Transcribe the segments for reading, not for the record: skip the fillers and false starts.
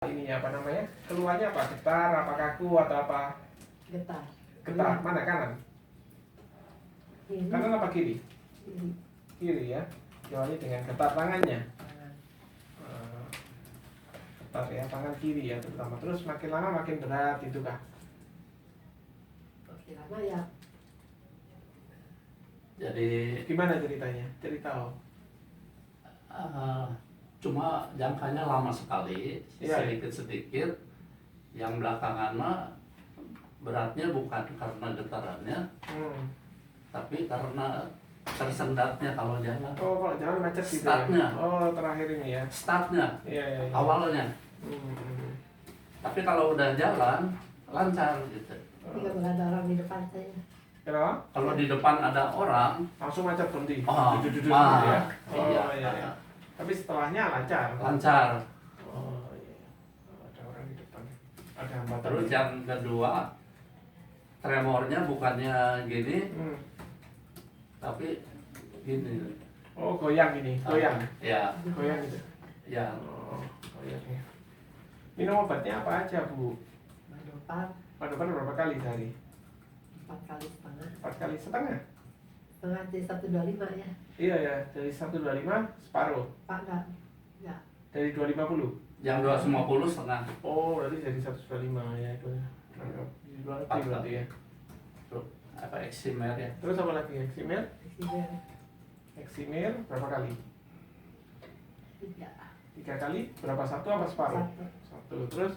ini apa namanya, keluarnya apa, getar apa kaku atau apa? Getar. Getar mana, kanan? Kiri. Kanan apa kiri? Kiri. Kiri ya, kecuali dengan getar tangannya. Kanan. Getar ya, tangan kiri ya terutama. Terus makin lama makin berat itu kah? Makin lama ya. Jadi Gimana ceritanya? Cerita oh. Cuma jangkanya lama sekali, Iya. sedikit-sedikit. Yang belakangan mah beratnya bukan karena getarannya, tapi karena tersendatnya kalau jalan. Oh, kalau jalan macet gitu Startnya. ya? Oh, terakhir ini ya? Startnya, Iya, iya, iya. awalnya. Tapi kalau udah jalan, lancar gitu. Tidak ada orang di depan saya. Kenapa? Kalau di depan ada orang, Langsung macet berhenti? Oh, Duduk-duduk ah, gitu ya? Oh, iya. iya, iya. Tapi setelahnya lancar? lancar. Oh, iya. Ada orang di depan. Ada hambatan. Terus yang kedua, tremornya bukannya gini, tapi gini. Oh, goyang ini, goyang. Ya, Goyang gitu. ya. Oh, goyang ya. Minum obatnya apa aja, Bu? Madopan Madopan berapa kali sehari? 4 kali setengah. 4 kali setengah? Setengah jadi 125 ya. Iya ya, dari 125 separuh. Pak enggak. Dari 250. Yang 250 setengah. Oh, berarti jadi 125 ya itu. Di luar negeri berarti ya. Terus apa eksimer ya? Terus apa lagi? Eksimer? Eksimer Eksimer berapa kali? 3. 3 kali? Berapa, satu apa separuh? 1. Satu. Terus?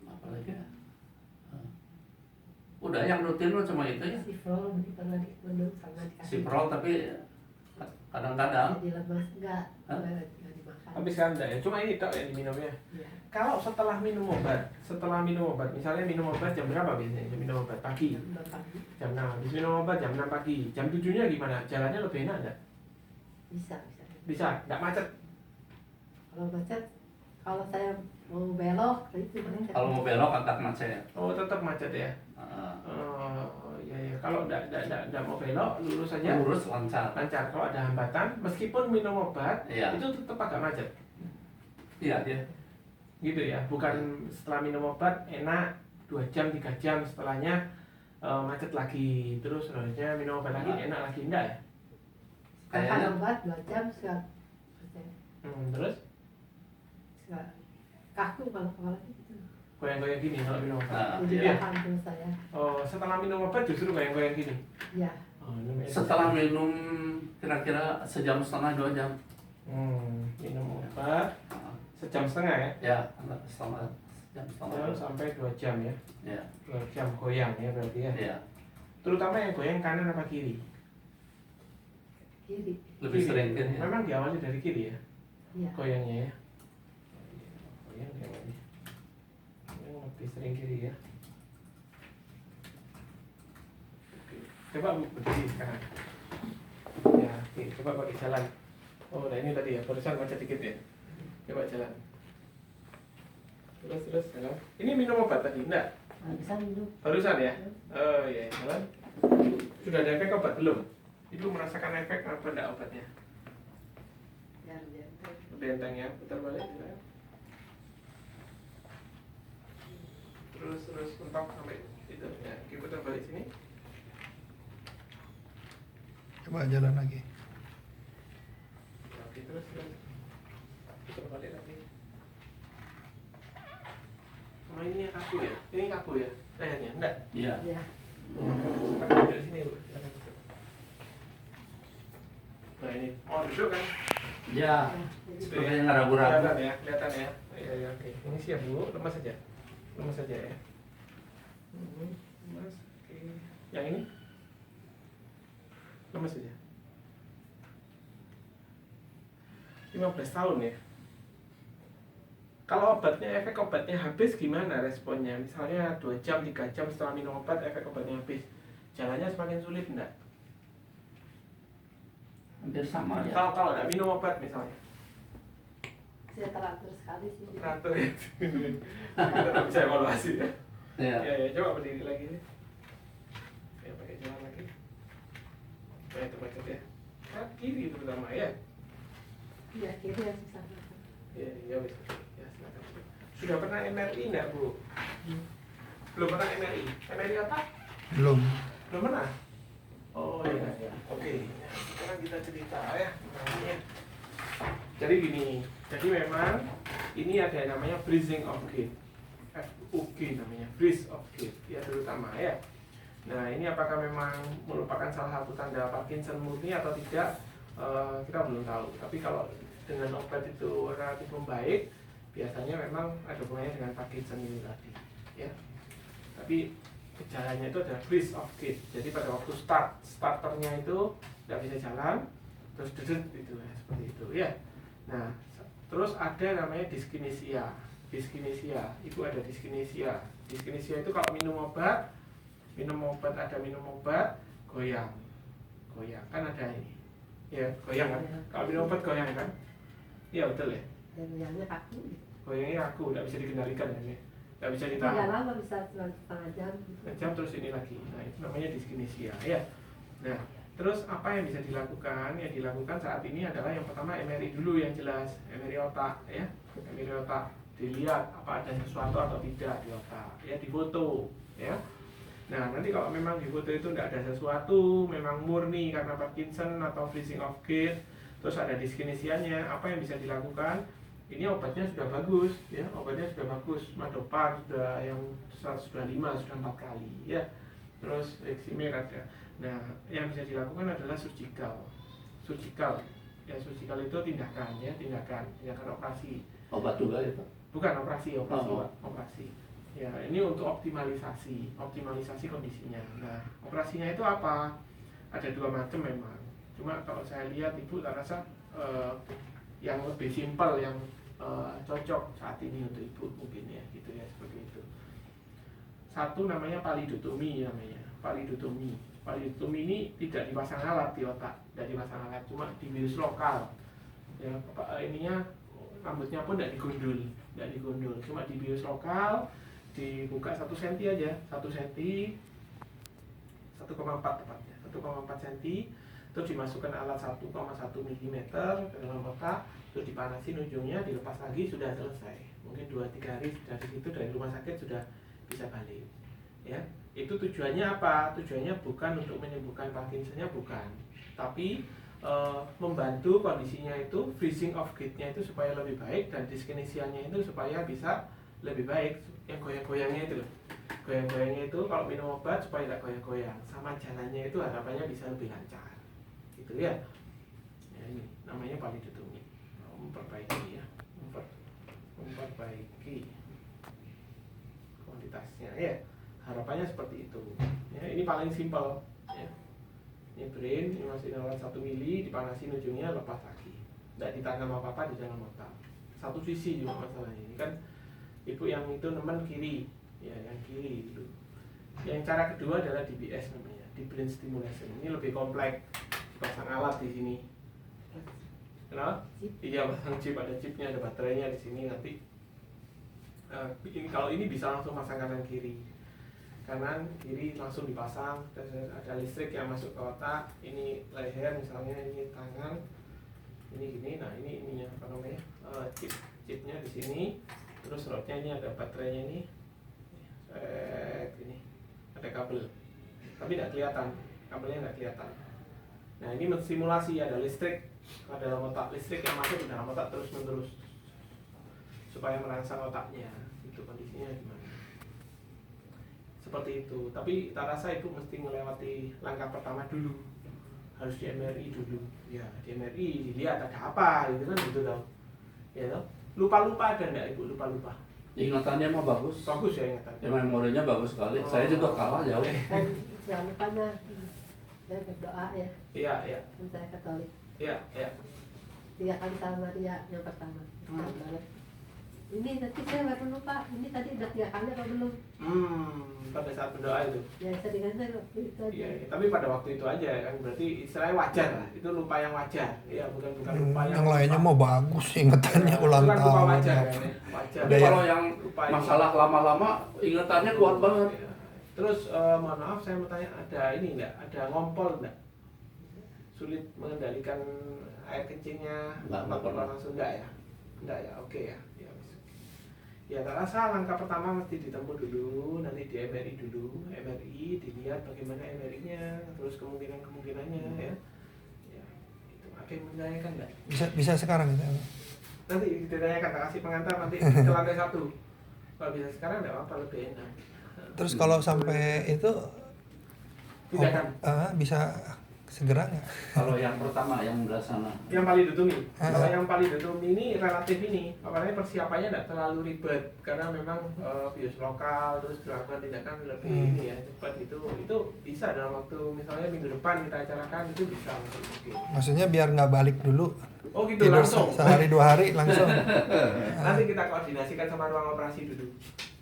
Apa lagi ya? Udah yang rutin lo cuma itu ya. Sifrol pernah menurut sama dikasih. Siprol tapi kadang-kadang Jadi lemas enggak. Hah? Enggak dimakan. Tapi sekarang enggak ya? Cuma ini tok yang diminumnya. Iya. Kalau setelah minum obat, misalnya minum obat jam berapa biasanya? Minum obat pagi, Jam 2 pagi. jam 6. Habis minum obat jam 6 pagi. Jam 7-nya gimana? Jalannya lebih enak enggak? Bisa. Bisa, enggak macet. Kalau macet, kalau saya mau belok, itu macet. kalau mau belok agak macet. Oh, tetap macet ya? Oh, iya ya. Kalau enggak mau belok, lurus saja. Lurus lancar. Lancar. Kalau ada hambatan, meskipun minum obat, Iya. itu tetap agak macet. Iya dia. Gitu ya. Bukan setelah minum obat enak 2 jam, 3 jam setelahnya macet lagi. Terus selanjutnya minum obat lagi enak lagi, enggak ya? Kayaknya Makan obat 2 jam sudah macet. Terus Sudah kaku kalau kepala gitu. goyang-goyang gini kalau minum obat. Nah, Jadi iya. tahan terus saya. Oh, setelah minum obat justru goyang-goyang gini. Iya. Oh, ini Setelah minum kira-kira sejam setengah 2 jam. minum obat sejam setengah ya. Ya, setengah jam setengah. Sampai 2 jam ya. Ya, 2 jam goyang ya berarti ya. ya. Terutama yang goyang kanan apa kiri? Kiri. Lebih Kiri. sering kan ya. Memang diawali dari kiri ya. Iya. Goyangnya ya. Goyang diawali. Yang lebih sering kiri ya. Oke. Coba Bu berdiri sekarang. Ya, oke. Coba pakai jalan. Oh, nah ini tadi ya, barusan macet dikit ya. Coba jalan. Terus jalan. Ini minum obat tadi, enggak? Barusan minum. Barusan ya? Oh iya, jalan. Sudah ada efek obat belum? Ibu merasakan efek apa enggak obatnya? Biar dia. Lebih enteng ya, putar balik ya. Terus mentok sampai itu ya. Oke, putar balik sini. Coba jalan lagi. Oke, terus putar balik lagi. Oh, ini yang kaku ya? Ini kaku ya? Lehernya? Enggak? Iya. Iya. Silakan duduk sini, Bu. Silakan duduk. Nah ini, mau duduk kan? Ya, Jadi Itu seperti ya. yang ragu-ragu. Kelihatan ya, kelihatan ya. Iya, iya, oke. Ini siap Bu, lemas saja. Lemas saja ya. Lemas, oke. Yang ini? Lemas saja. 15 tahun ya. Kalau obatnya, efek obatnya habis gimana responnya? Misalnya 2 jam, 3 jam setelah minum obat, efek obatnya habis. Jalannya semakin sulit enggak? Hampir sama ya. Kalau enggak minum obat misalnya. saya teratur sekali sih. Teratur ya. Kita tak bisa evaluasi ya. Ya. Ya, coba berdiri lagi nih. Ya, pakai jalan lagi. Supaya itu macet ya. Kiri terutama ya. Iya, kiri yang susah. Ya, wis. Ya, silakan. Sudah pernah MRI enggak, Bu? Belum pernah MRI. MRI apa? Belum. Belum pernah? Oh iya, ya. Oke. Nah, sekarang kita cerita ya. Namanya. Jadi gini, jadi memang ini ada yang namanya freezing of gate. FUG namanya, freeze of gate. Ya terutama ya. Nah, ini apakah memang merupakan salah satu tanda Parkinson murni atau tidak? Kita belum tahu. Tapi kalau dengan obat itu relatif membaik, biasanya memang ada hubungannya dengan Parkinson ini tadi. Ya. Tapi gejalanya itu adalah freeze of gait. Jadi pada waktu starternya itu tidak bisa jalan, terus dedet itu ya, seperti itu ya. Nah, terus ada namanya dyskinesia. Dyskinesia itu ada dyskinesia. Dyskinesia itu kalau minum obat goyang kan ada ini. Ya goyang kan. Kalau minum obat goyang kan. Iya betul ya. Goyangnya kaku. Goyangnya kaku, tidak bisa dikendalikan ya. Tidak bisa Tidak ditahan. lama, bisa cuma setengah jam. Jam terus ini lagi. Nah, itu namanya dyskinesia ya. Nah, terus apa yang bisa dilakukan? Yang dilakukan saat ini adalah yang pertama MRI dulu yang jelas, MRI otak ya. MRI otak dilihat apa ada sesuatu atau tidak di otak, ya difoto ya. Nah, nanti kalau memang di foto itu tidak ada sesuatu, memang murni karena Parkinson atau freezing of gait, terus ada dyskinesianya, apa yang bisa dilakukan? Ini obatnya sudah bagus, ya, obatnya sudah bagus, Madopar sudah yang 105, sudah 4 kali, ya. Terus Eximer ada. Nah, yang bisa dilakukan adalah surgical, ya surgical itu tindakan, ya, tindakan operasi. Obat juga ya Pak? Bukan operasi, Pak. Operasi. Ya, ini untuk optimalisasi kondisinya. Nah, operasinya itu apa? Ada 2 macam memang. Cuma kalau saya lihat Ibu tak rasa yang lebih simpel, yang cocok saat ini untuk Ibu mungkin ya, gitu ya, seperti itu. Satu namanya palidotomi namanya. Palidotomi ini tidak dipasang alat di otak, tidak dipasang alat, cuma dibius lokal. Ya, ininya rambutnya pun tidak digundul, cuma dibius lokal, dibuka 1 cm aja, 1 cm, 1,4 tepatnya, 1,4 cm, terus dimasukkan alat 1,1 mm ke dalam otak, terus dipanasin ujungnya, dilepas lagi, sudah selesai. Mungkin 2-3 hari dari situ dari rumah sakit sudah bisa balik. Ya, itu tujuannya apa? Tujuannya bukan untuk menyembuhkan Parkinsonnya, bukan, tapi membantu kondisinya itu, freezing of gait-nya itu supaya lebih baik, dan dyskinesianya itu supaya bisa lebih baik. Yang goyang-goyangnya itu loh, goyang-goyangnya itu kalau minum obat supaya tidak goyang-goyang, sama jalannya itu harapannya bisa lebih lancar, gitu ya. Ya ini namanya palidotomi, memperbaiki ya, memperbaiki kualitasnya ya, harapannya seperti itu ya. Ini paling simpel ya. Ini brain, ini masih dalam 1 mili, dipanasin ujungnya, lepas lagi, tidak ditanam apa-apa di dalam otak. Satu sisi juga masalahnya. Ini kan Ibu yang itu nemen kiri, ya yang kiri itu. Yang cara kedua adalah DBS namanya, deep brain stimulation. Ini lebih kompleks, pasang alat di sini. Kenapa? Iya, pasang chip, ada chipnya, ada baterainya di sini nanti. Kalau ini bisa langsung pasang kanan kiri. Kanan kiri langsung dipasang, terus ada listrik yang masuk ke otak. Ini leher misalnya, ini tangan, ini gini. Nah, ini ininya apa namanya, chipnya di sini, terus rodnya ini ada baterainya ini, ini ada kabel, tapi tidak kelihatan, kabelnya tidak kelihatan. Nah, ini mensimulasi ada listrik ke dalam otak, listrik yang masuk ke dalam otak terus menerus supaya merangsang otaknya. Itu kondisinya gimana? Seperti itu. Tapi tak rasa itu mesti melewati langkah pertama dulu, harus di MRI dulu ya. Di MRI dilihat ada apa gitu kan, gitu tau ya tau. Lupa-lupa ada enggak Ibu? Lupa-lupa Ingatannya mah bagus ya ingatannya. ya, memorinya bagus sekali. Saya juga kalah jauh. Dan jangan lupa mah, saya berdoa ya. Iya, iya. Kan saya Katolik. Iya, iya. 3 kali sama dia yang pertama. Banget. Ini nanti saya baru lupa. Ini tadi udah 3 kali apa belum? Pada saat berdoa itu. Ya seringan saya waktu itu aja. Iya, tapi pada waktu itu aja kan, berarti istilahnya wajar lah. Itu lupa yang wajar. Iya, bukan lupa Yang lainnya mau bagus ingetannya Ya, ulang itu kan lupa tahun. wajar kan ya. Wajar. Tapi kalau yang Lupa masalah lama-lama ingatannya kuat banget. Iya. Terus mohon maaf saya mau tanya, ada ini enggak? Ada ngompol enggak? Sulit mengendalikan air kencingnya Enggak atau pernah. langsung enggak ya? Enggak ya, oke ya. Ya tak rasa langkah pertama mesti ditempuh dulu, nanti di MRI dulu, MRI dilihat bagaimana MRI-nya, terus kemungkinannya ya. Ya, itu ada yang menanyakan enggak? Bisa sekarang gitu. Nanti ditanyakan, tak kasih pengantar nanti ke lantai 1. Kalau bisa sekarang enggak apa-apa, lebih enak. Terus kalau sampai itu Tindakan. bisa segera nggak? Kalau yang pertama yang belah sana. Yang palidotomi. Ah. Kalau yang palidotomi ini relatif ini, apalagi persiapannya tidak terlalu ribet karena memang bios lokal terus dilakukan tindakan lebih ini ya cepat itu bisa dalam waktu misalnya minggu depan kita acarakan itu bisa mungkin. Maksudnya biar nggak balik dulu. Oh gitu Tidur langsung. sehari 2 hari langsung. Nanti kita koordinasikan sama ruang operasi dulu.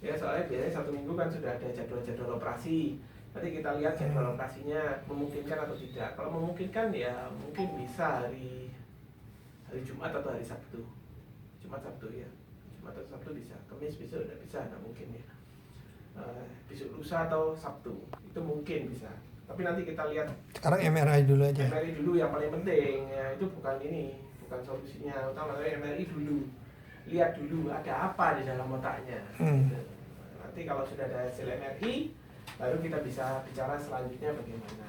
Ya soalnya biasanya 1 minggu kan sudah ada jadwal-jadwal operasi. Nanti kita lihat jadwal operasinya memungkinkan atau tidak. Kalau memungkinkan ya mungkin bisa hari Jumat atau hari Sabtu. Jumat Sabtu ya. Jumat atau Sabtu bisa. Kamis besok tidak bisa, tidak mungkin ya. Besok lusa atau Sabtu itu mungkin bisa. Tapi nanti kita lihat. Sekarang MRI dulu aja. MRI dulu yang paling penting ya, itu bukan ini, bukan solusinya. Utama MRI dulu. Lihat dulu ada apa di dalam otaknya. Gitu. Nanti kalau sudah ada hasil MRI baru kita bisa bicara selanjutnya bagaimana.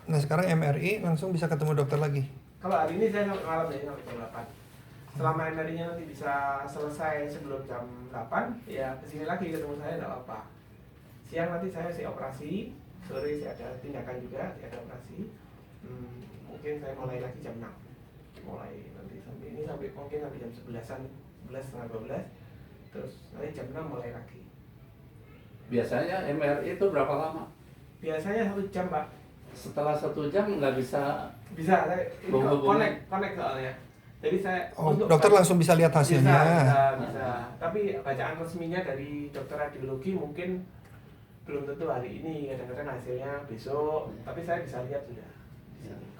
Nah sekarang MRI langsung bisa ketemu dokter lagi. Kalau hari ini saya malam ya sampai jam 8. Selama MRI-nya nanti bisa selesai sebelum jam 8, ya kesini lagi ketemu saya tidak apa-apa. Siang nanti saya operasi, sore saya ada tindakan juga, saya ada operasi. Mungkin saya mulai lagi jam 6. Mulai nanti sampai mungkin sampai jam 11-an, 11 setengah 12. Terus nanti jam 6 mulai lagi. Biasanya MRI itu berapa lama? Biasanya 1 jam, Pak. Setelah 1 jam nggak bisa. Bisa, saya ini Hubungan. connect soalnya. Jadi saya Dokter langsung bisa lihat hasilnya. Bisa. Tapi bacaan resminya dari dokter radiologi mungkin belum tentu hari ini, kadang-kadang hasilnya besok. Tapi saya bisa lihat sudah.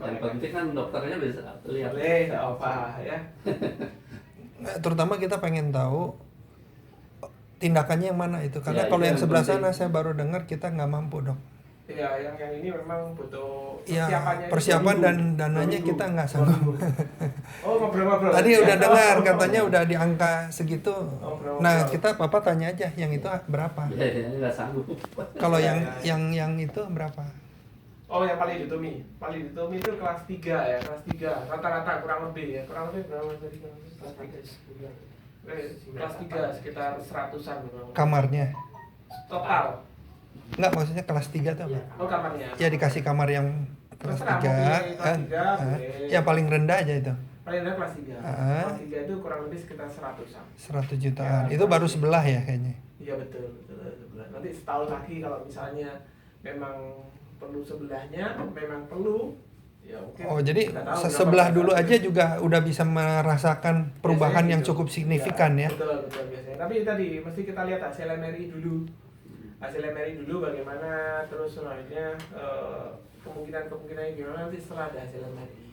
Yang penting kan dokternya bisa lihat. Boleh, nggak apa ya. Nah, terutama kita pengen tahu tindakannya yang mana itu. Karena Ya, kalau itu yang yang sebelah penting. sana saya baru dengar kita nggak mampu dok. Iya, yang ini memang butuh Ya persiapannya. persiapan itu dan 2 dananya minggu. kita nggak 2 sanggup. minggu. Oh, ngobrol-ngobrol. Tadi Ya. udah dengar katanya udah di angka segitu. Ngobrol-ngobrol. Nah kita papa tanya aja yang itu berapa. Ya, nggak sanggup. Kalau Ya, yang itu berapa? Oh, yang palidotomi. Palidotomi itu kelas 3 ya, kelas 3. Rata-rata kurang lebih ya. Kurang lebih berapa tadi? Kelas 3. Kelas 3 sekitar 100-an kurang lebih. Kamarnya? Total. Enggak maksudnya kelas 3 tuh apa? Oh, kamarnya. Ya dikasih kamar yang kelas Terserah, 3 mau pilih kelas 3, boleh. yang paling rendah aja itu Paling rendah kelas 3. Ah. Kelas 3 itu kurang lebih sekitar 100-an. 100 jutaan. Ya, Itu baru sebelah ya kayaknya. Iya betul, betul, sebelah. Nanti setahun lagi kalau misalnya memang perlu sebelahnya, memang perlu ya mungkin. Oh jadi kita tahu berapa sebelah dulu besar. aja juga udah bisa merasakan perubahan Biasanya yang gitu. cukup signifikan ya. Betul, betul biasanya. Tapi tadi mesti kita lihat hasil MRI dulu. Hasil MRI dulu bagaimana, terus selanjutnya kemungkinan gimana nanti setelah ada hasil MRI.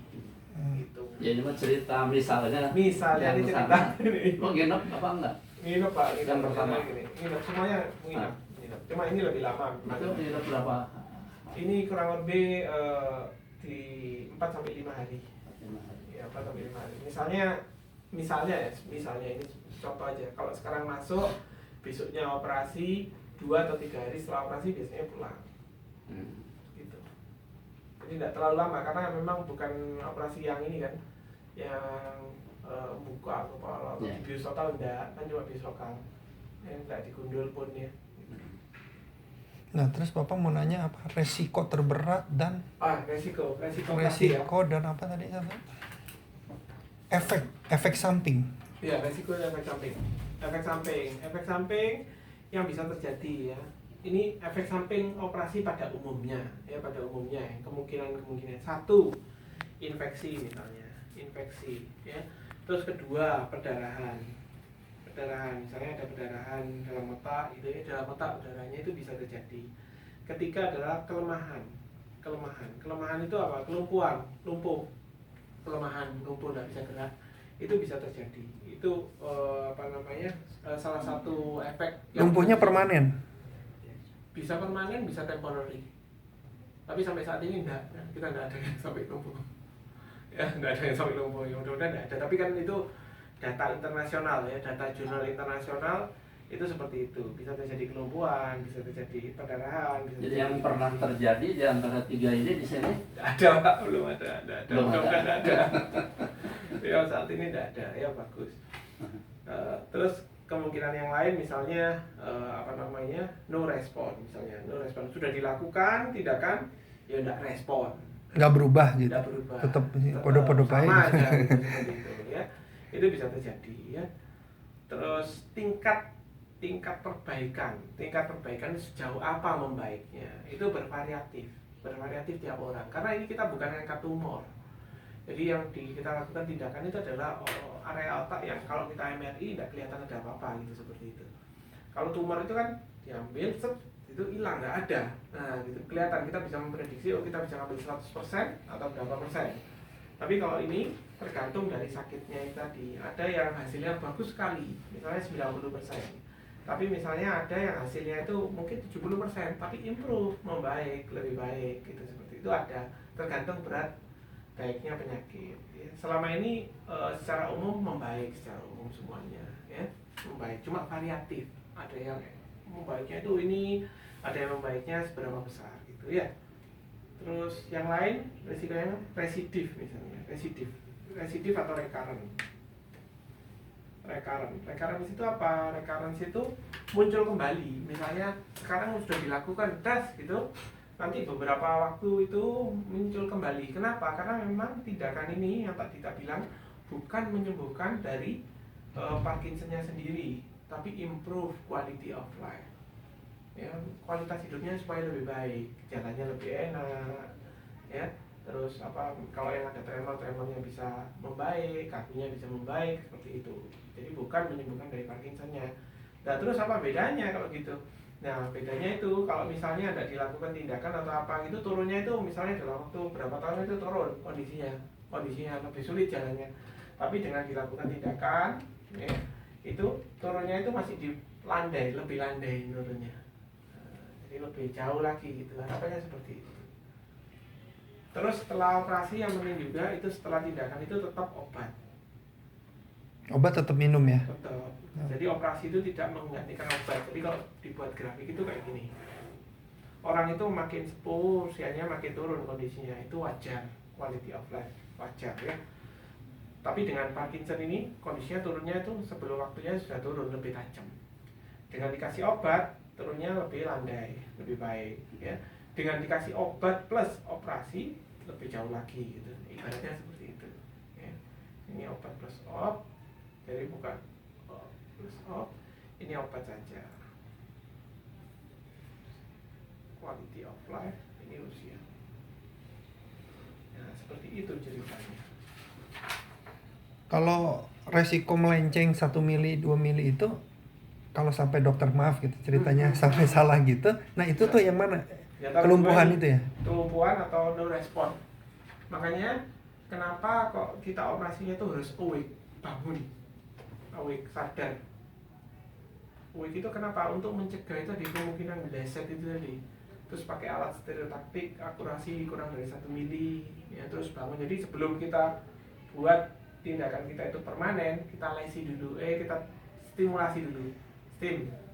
Gitu. Ya ini mah cerita misalnya. Misalnya yang ini cerita sana. ini. Mau nginep apa enggak? Nginep Pak, nginep. Yang pertama. Nginep semuanya nginep. Cuma ini lebih lama. Itu nginep berapa? Ini kurang lebih di 4 sampai 5 hari. Ya, 4 sampai 5 hari. Misalnya ini contoh aja. Kalau sekarang masuk, besoknya operasi 2 atau 3 hari setelah operasi biasanya pulang. Gitu. Jadi tidak terlalu lama karena memang bukan operasi yang ini kan, yang buka kepala atau Yeah. bius total enggak, kan cuma bius lokal. Yang enggak digundul pun ya. Nah terus papa mau nanya apa resiko terberat dan Resiko pasti ya. resiko dan apa tadi satu? Efek samping. Iya, resiko dan efek samping. Efek samping yang bisa terjadi ya. Ini efek samping operasi pada umumnya, ya kemungkinan 1 infeksi misalnya, ya. Terus kedua perdarahan, misalnya ada perdarahan dalam otak, gitu ya, dalam otak darahnya itu bisa terjadi. Ketiga adalah kelemahan itu apa? Lumpuh, nggak bisa gerak, itu bisa terjadi. Itu salah satu efek. Lumpuhnya permanen. Bisa permanen, bisa temporary. Tapi sampai saat ini kita nggak ada yang sampai lumpuh. Ya, nggak ada yang sampai lumpuh. Ya, mudah-mudahan nggak ada. Tapi kan itu data internasional ya, data jurnal internasional itu seperti itu, bisa terjadi kelumpuhan, bisa terjadi perdarahan, bisa Jadi yang pernah terjadi di antara 3 ini di sini? ada Pak, belum ada, Belum mudah-mudahan ada. ada. Ya saat ini tidak ada, ya bagus. Terus kemungkinan yang lain misalnya no respon, misalnya no respon sudah dilakukan tindakan ya tidak respon, Nggak berubah gitu. tidak berubah, Tetap podo-podo sama baik. aja gitu, seperti itu ya, itu bisa terjadi ya. Terus tingkat perbaikan sejauh apa membaiknya itu bervariatif tiap orang, karena ini kita bukan angka tumor. Jadi yang kita lakukan tindakan itu adalah area otak yang kalau kita MRI tidak kelihatan ada apa-apa gitu, seperti itu. Kalau tumor itu kan diambil itu hilang, nggak ada. Nah gitu kelihatan, kita bisa memprediksi kita bisa ambil 100% atau berapa persen. Tapi kalau ini tergantung dari sakitnya itu tadi. Ada yang hasilnya bagus sekali, misalnya 90%. Tapi misalnya ada yang hasilnya itu mungkin 70%, tapi improve, membaik, lebih baik gitu, seperti itu ada. Tergantung berat baiknya penyakit. Ya. Selama ini secara umum membaik, secara umum semuanya, ya membaik. Cuma variatif. Ada yang membaiknya itu ini, ada yang membaiknya seberapa besar gitu ya. Terus yang lain resikonya residif misalnya, residif atau recurrent itu apa? Recurrence itu muncul kembali. Misalnya sekarang sudah dilakukan tes gitu, nanti beberapa waktu itu muncul kembali. Kenapa? Karena memang tindakan ini yang tadi kita bilang bukan menyembuhkan dari Parkinsonnya sendiri, tapi improve quality of life. Ya, kualitas hidupnya supaya lebih baik, jalannya lebih enak, ya. Terus kalau yang ada tremornya bisa membaik, kakinya bisa membaik, seperti itu. Jadi bukan menyembuhkan dari Parkinsonnya. Nah terus apa bedanya kalau gitu? Nah bedanya itu kalau misalnya ada dilakukan tindakan atau apa itu turunnya itu misalnya dalam waktu berapa tahun itu turun kondisinya lebih sulit jalannya. Tapi dengan dilakukan tindakan, ya, itu turunnya itu masih lebih landai turunnya. Jadi lebih jauh lagi gitu. Harapannya seperti itu. Terus setelah operasi yang penting juga itu setelah tindakan itu tetap obat. Obat tetap minum ya? Tetap. Jadi operasi itu tidak menggantikan obat. Jadi kalau dibuat grafik itu kayak gini. Orang itu makin sepuh, usianya makin turun kondisinya, itu wajar, quality of life wajar ya. Tapi dengan Parkinson ini kondisinya turunnya itu sebelum waktunya sudah turun lebih tajam. Dengan dikasih obat turunnya lebih landai, lebih baik ya. Dengan dikasih obat plus operasi lebih jauh lagi gitu, ibaratnya seperti itu ya. Ini obat plus op, jadi bukan plus op, ini obat saja. Quality of life, ini usia. Nah seperti itu ceritanya. Kalau resiko melenceng 1 mili 2 mili itu, kalau sampai dokter maaf gitu ceritanya sampai salah gitu, nah itu tuh yang mana? Ya, Kelumpuhan itu ya? Kelumpuhan atau no respon. Makanya kenapa kok kita operasinya tuh harus awake, bangun, awake, sadar. Awake itu kenapa? Untuk mencegah itu di kemungkinan meleset itu tadi. Terus pakai alat stereotaktik, akurasi kurang dari 1 mili, ya terus bangun. Jadi sebelum kita buat tindakan kita itu permanen, kita lesi dulu, kita stimulasi dulu.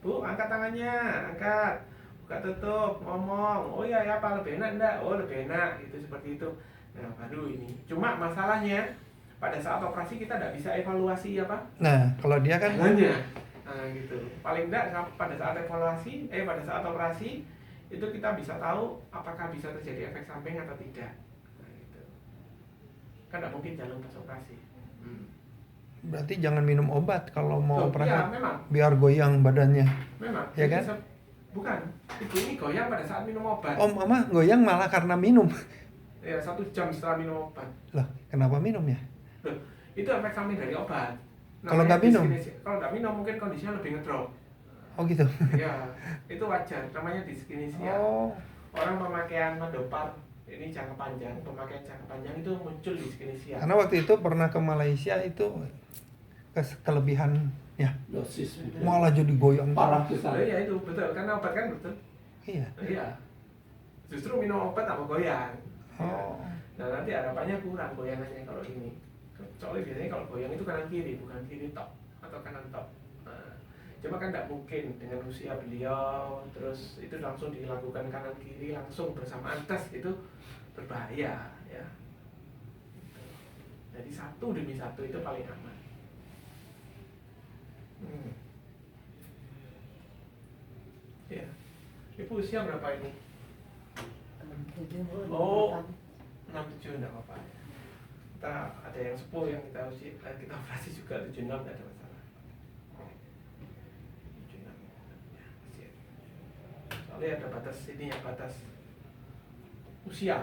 Bu, angkat tangannya, angkat. Buka tutup, ngomong, oh ya apa lebih enak enggak? Oh lebih enak, itu seperti itu. Nah baru ini. Cuma masalahnya pada saat operasi kita tidak bisa evaluasi apa? Nah kalau dia kan jalannya. Nah gitu. Paling enggak pada saat evaluasi, pada saat operasi itu kita bisa tahu apakah bisa terjadi efek samping atau tidak. Nah gitu. Kan tidak mungkin jalan pas operasi. berarti jangan minum obat kalau mau operasi. Iya, memang. Biar goyang badannya. Memang. Ya kan? Bukan. Ibu ini goyang pada saat minum obat. Oh mama goyang malah karena minum. Ya 1 jam setelah minum obat. Loh kenapa minum ya? Loh, itu efek samping dari obat. Kalau nggak minum? Kalau nggak minum mungkin kondisinya lebih ngedrop. Oh gitu. Ya, itu wajar. Namanya dyskinesia. Oh. Orang pemakaian mendopar ini jangka panjang, pemakaian jangka panjang itu muncul dyskinesia. Karena waktu itu pernah ke Malaysia itu kelebihan ya. Dosis Malah jadi goyang parah Oh, kita. iya itu betul, karena obat kan betul. Iya. Iya. Justru minum obat tambah goyang. Oh. Nah nanti harapannya kurang goyangannya kalau ini. Soalnya biasanya kalau goyang itu kanan kiri, bukan kiri tok atau kanan tok. Nah, cuma kan tidak mungkin dengan usia beliau terus itu langsung dilakukan kanan kiri langsung bersamaan tes, itu berbahaya ya. Jadi satu demi satu itu paling aman. Ya, ibu usia berapa ini? 7, Oh. 67 enggak apa-apa ya. Kita ada yang sepuh yang kita operasi juga 76 enggak ada masalah. 76 ya, masih ada. Soalnya ada batas ini ya, batas usia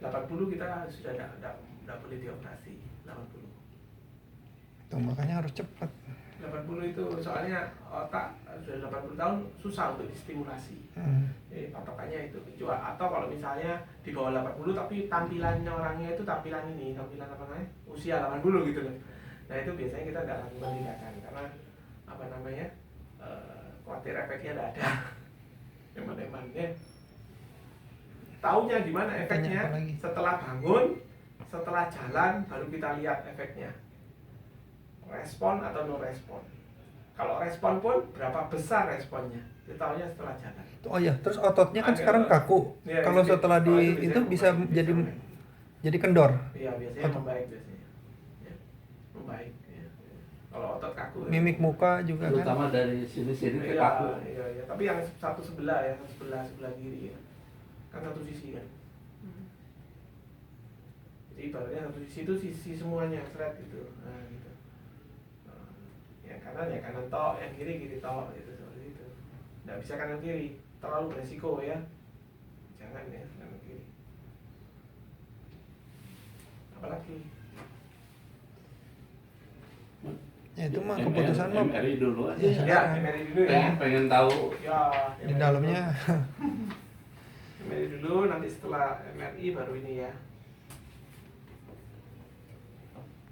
80 kita sudah enggak boleh dioperasi 80. Tuh, makanya harus cepat. 80 itu soalnya otak sudah 80 tahun susah untuk distimulasi. Jadi patokannya itu. Atau kalau misalnya di bawah 80 tapi tampilannya orangnya itu tampilan apa namanya? Usia 80 gitu loh. Nah, itu biasanya kita tidak lakukan tindakan karena apa namanya? Khawatir efeknya tidak ada. Emang-emangnya. Taunya di mana efeknya? Setelah bangun, setelah jalan baru kita lihat efeknya. Respon atau no respon. Kalau respon pun berapa besar responnya? Ditahunya setelah jalan. Oh ya, terus ototnya kan sekarang kaku. Ya, kalau setelah itu bisa jadi kendor. Iya, biasanya membaik biasanya. Ya, membaik. Ya. Kalau otot kaku. Mimik muka juga terutama kan. dari sini-sini ke Iya, kaku. iya. Tapi yang satu sebelah ya, sebelah kiri ya. Kan satu sisi kan. Jadi ibaratnya satu sisi itu sisi semuanya seret gitu. Nah, gitu. Yang kanan ya kanan tok, yang kiri tok gitu, seperti itu. Nggak bisa kanan kiri, terlalu beresiko ya. Jangan ya kanan kiri. Apalagi Ya itu mah keputusan mah. MRI dulu aja. ya, MRI dulu ya. Pengen tahu. Ya, Di dalamnya MRI dulu, nanti setelah MRI baru ini ya.